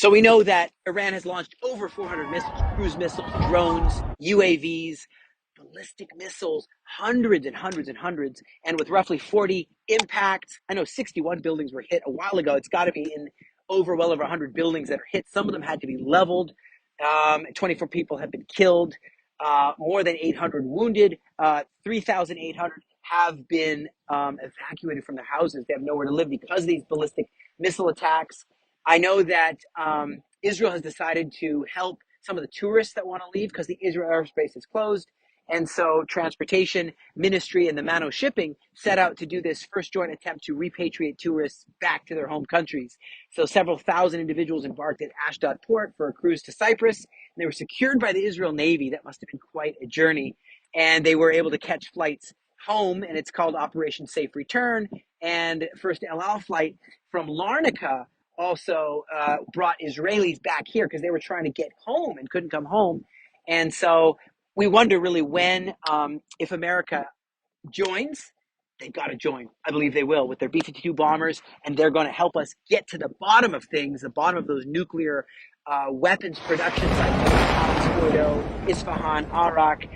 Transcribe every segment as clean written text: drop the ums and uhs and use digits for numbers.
So we know that Iran has launched over 400 missiles, cruise missiles, drones, UAVs, ballistic missiles, hundreds and hundreds and hundreds, and with roughly 40 impacts. I know 61 buildings were hit a while ago. It's got to be in well over 100 buildings that are hit. Some of them had to be leveled. 24 people have been killed, more than 800 wounded, 3,800 have been evacuated from their houses. They have nowhere to live because of these ballistic missile attacks. I know that Israel has decided to help some of the tourists that want to leave because the Israel airspace is closed. And so Transportation Ministry and the Mano Shipping set out to do this first joint attempt to repatriate tourists back to their home countries. So several thousand individuals embarked at Ashdod port for a cruise to Cyprus. And they were secured by the Israel Navy. That must have been quite a journey. And they were able to catch flights home, and it's called Operation Safe Return. And first El Al flight from Larnaca also brought Israelis back here because they were trying to get home and couldn't come home. And so we wonder really when, if America joins, they've got to join. I believe they will with their B-52 bombers, and they're going to help us get to the bottom of things, the bottom of those nuclear weapons production sites, Fordo, Isfahan, Arak,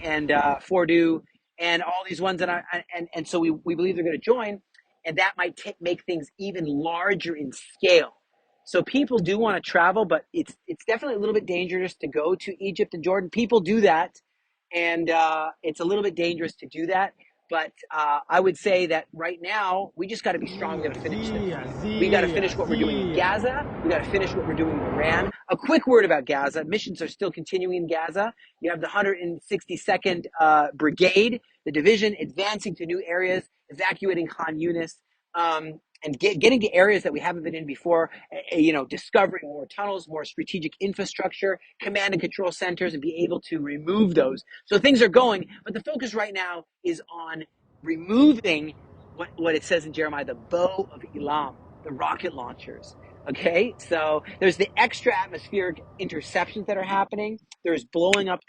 and Fordo, and all these ones. And so we believe they're going to join, and that might make things even larger in scale. So people do want to travel, but it's definitely a little bit dangerous to go to Egypt and Jordan. People do that, and it's a little bit dangerous to do that. But I would say that right now, we just got to be strong. We got to finish this. We got to finish what we're doing in Gaza. We got to finish what we're doing in Iran. A quick word about Gaza. Missions are still continuing in Gaza. You have the 162nd Brigade, the division, advancing to new areas, evacuating Khan Yunis, and getting to areas that we haven't been in before, discovering more tunnels, more strategic infrastructure, command and control centers, and be able to remove those. So things are going, but the focus right now is on removing what it says in Jeremiah, the bow of Elam, the rocket launchers. Okay, so there's the extra atmospheric interceptions that are happening. There's blowing up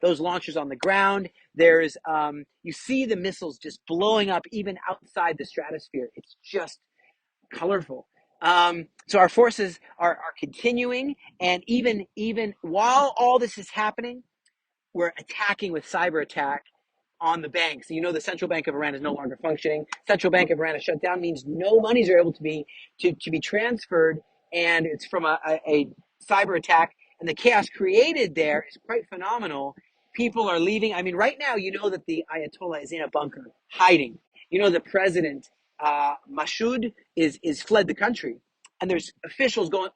those launchers on the ground. There's you see the missiles just blowing up even outside the stratosphere. It's just colorful. So our forces are continuing, and even while all this is happening, we're attacking with cyber attack on the banks. The central bank of Iran is no longer functioning. Central bank of Iran is shut down, means no monies are able to be transferred, and it's from a cyber attack. And the chaos created there is quite phenomenal. People are leaving. I mean, right now, that the Ayatollah is in a bunker hiding. The president Mashoud is fled the country, and there's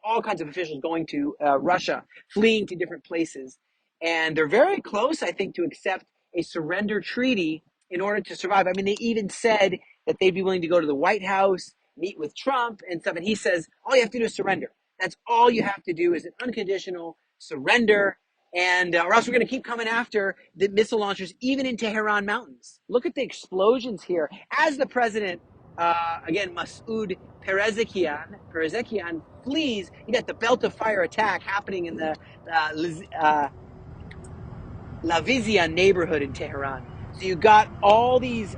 all kinds of officials going to Russia, fleeing to different places, and they're very close, I think, to accept a surrender treaty in order to survive. I mean, they even said that they'd be willing to go to the White House, meet with Trump and stuff, and he says all you have to do is surrender. That's all you have to do is an unconditional surrender, and or else we're going to keep coming after the missile launchers, even in Tehran mountains. Look at the explosions here. As the president, again, Masoud Perezekian flees, you got the belt of fire attack happening in the Lavizia neighborhood in Tehran. So you got all these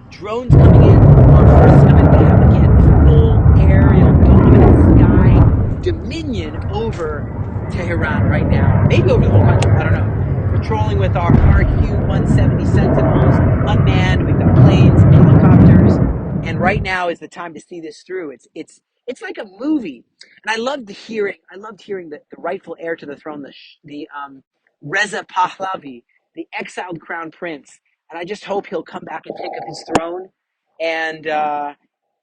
drones coming in, our forces coming in, again, full aerial dominant sky dominion over Tehran right now. Maybe over the whole country, I don't know. Patrolling with our RQ-170 Sentinels, unmanned, we've got planes, helicopters, and right now is the time to see this through. It's like a movie, and I loved hearing the rightful heir to the throne, the Reza Pahlavi, the exiled crown prince. And I just hope he'll come back and take up his throne. And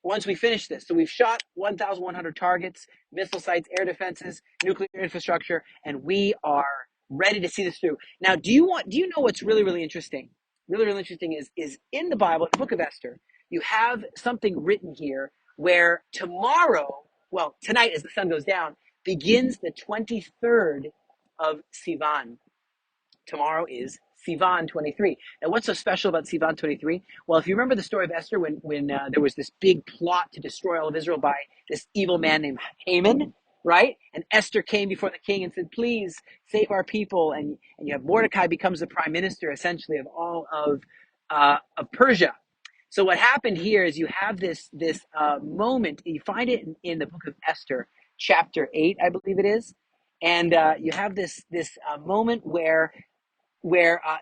once we finish this, so we've shot 1,100 targets, missile sites, air defenses, nuclear infrastructure, and we are ready to see this through. Now, do you know what's really, really interesting? Really, really interesting is in the Bible, in the book of Esther, you have something written here where tonight as the sun goes down, begins the 23rd of Sivan. Tomorrow is Sivan 23. Now, what's so special about Sivan 23? Well, if you remember the story of Esther, when there was this big plot to destroy all of Israel by this evil man named Haman, right? And Esther came before the king and said, please save our people. And you have Mordecai becomes the prime minister, essentially, of all of Persia. So what happened here is you have this moment, you find it in the book of Esther, chapter 8, I believe it is. And you have this moment where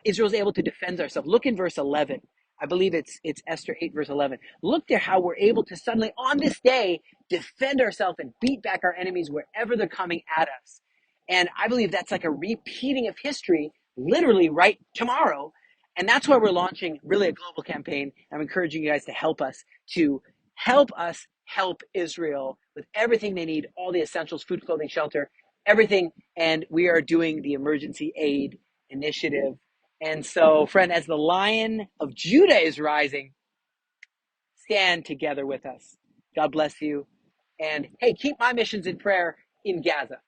Israel's able to defend ourselves. Look in verse 11. I believe it's Esther 8, verse 11. Look there how we're able to suddenly, on this day, defend ourselves and beat back our enemies wherever they're coming at us. And I believe that's like a repeating of history, literally right tomorrow. And that's why we're launching really a global campaign. I'm encouraging you guys to help us help Israel with everything they need, all the essentials, food, clothing, shelter, everything. And we are doing the emergency aid initiative. And so, friend, as the Lion of Judah is rising, stand together with us. God bless you. And hey, keep my missions in prayer in Gaza.